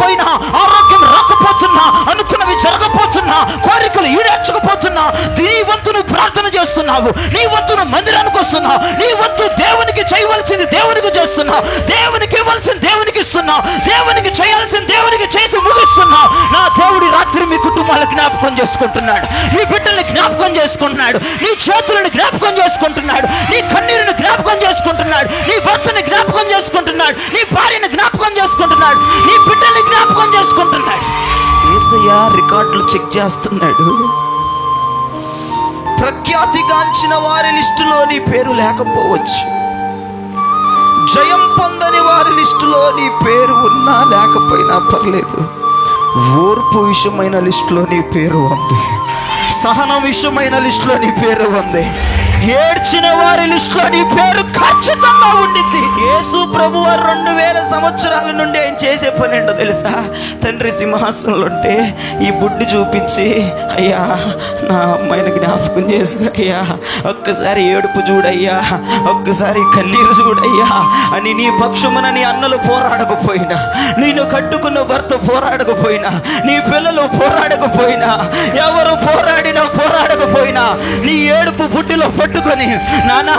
లేకపోయినా, ఆరోగ్యం రాకపోతున్నా, అనుకున్నవి జరగపోతున్నా, కోరికలు ఈడేర్చకపోతున్నా, నీ వంతు నువ్వు ప్రార్థన చేస్తున్నావు, నీ వంతు నువ్వు మందిరానికి వస్తున్నావు, నీ వంతు దేవునికి చేయవలసింది దేవునికి చేస్తున్నావు, దేవునికి ఇవ్వాల్సింది దేవునికి ఇస్తున్నావు, దేవునికి చేయాల్సింది దేవునికి చేసి ముగిస్తున్నావు. నా దేవుడి రాత్రి మీ కుటుంబాలను జ్ఞాపకం చేసుకుంటున్నాడు, నీ బిడ్డల్ని జ్ఞాపకం చేసుకుంటున్నాడు, నీ చేతులను జ్ఞాపకం చేసుకుంటున్నాడు, నీ కన్నీరుని జ్ఞాపకం చేసుకుంటున్నాడు, నీ భర్తని జ్ఞాపకం చేసుకుంటున్నాడు, నీ భార్యని జ్ఞాపకం చేసుకుంటున్నాడు, నీ బిడ్డల్ని జ్ఞాపకం చేసుకుంటున్నాడు. యేసయ్య రికార్డులు చెక్ చేస్తున్నాడు. ప్రఖ్యాతిగాంచిన వారి లిస్టులో నీ పేరు లేకపోవచ్చు, జయం పొందని వారి లిస్టులో నీ పేరు ఉన్నా లేకపోయినా పర్లేదు, ఓర్పు విషయమైన లిస్టులో నీ పేరు ఉంది, సహనం విషయమైన లిస్టులో నీ పేరు ఉంది, ఏడ్చిన వారి లిస్టులో నీ పేరు ఖచ్చితంగా ఉండింది. యేసు ప్రభువారు 2000 సంవత్సరాల నుండి ఆయన చేసే పని ఏంటో తెలుసా? తండ్రి సింహాసనంలో ఉంటే ఈ బుడ్డి చూపించి, అయ్యా నా అమ్మాయిని జ్ఞాపకం చేసుకో అయ్యా, ఒక్కసారి ఏడుపు చూడయ్యా, ఒక్కసారి కన్నీరు చూడయ్యా అని నీ పక్షమున నీ అన్నలు పోరాడకపోయినా, నేను కట్టుకున్న భర్త పోరాడకపోయినా, నీ పిల్లలు పోరాడకపోయినా, ఎవరు పోరాడకపోయినా నీ ఏడుపు బుడ్డిలో పట్టుకొని, నానా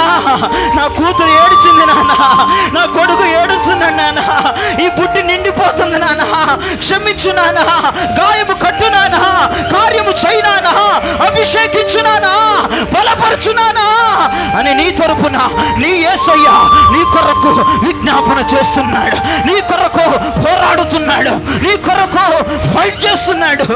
నా కూతురు ఏడిచింది, నానా నా కొడుకు ఏడుస్తున్నాడు, నానా ఈ బుడ్డి నిండిపోతుంది, నానా క్షమించు, నానా గాయము కట్టు, నానా కార్యము చేయి, నానా అభిషేకించు, నానా బలపరచు, నానా అని నీ తరపున నీ యేసయ్య నీ కొరకు విజ్ఞాపన చేస్తున్నాడు, నీ కొరకు పోరాడుతున్నాడు, నీ కొరకు ఫైట్ చేస్తున్నాడు.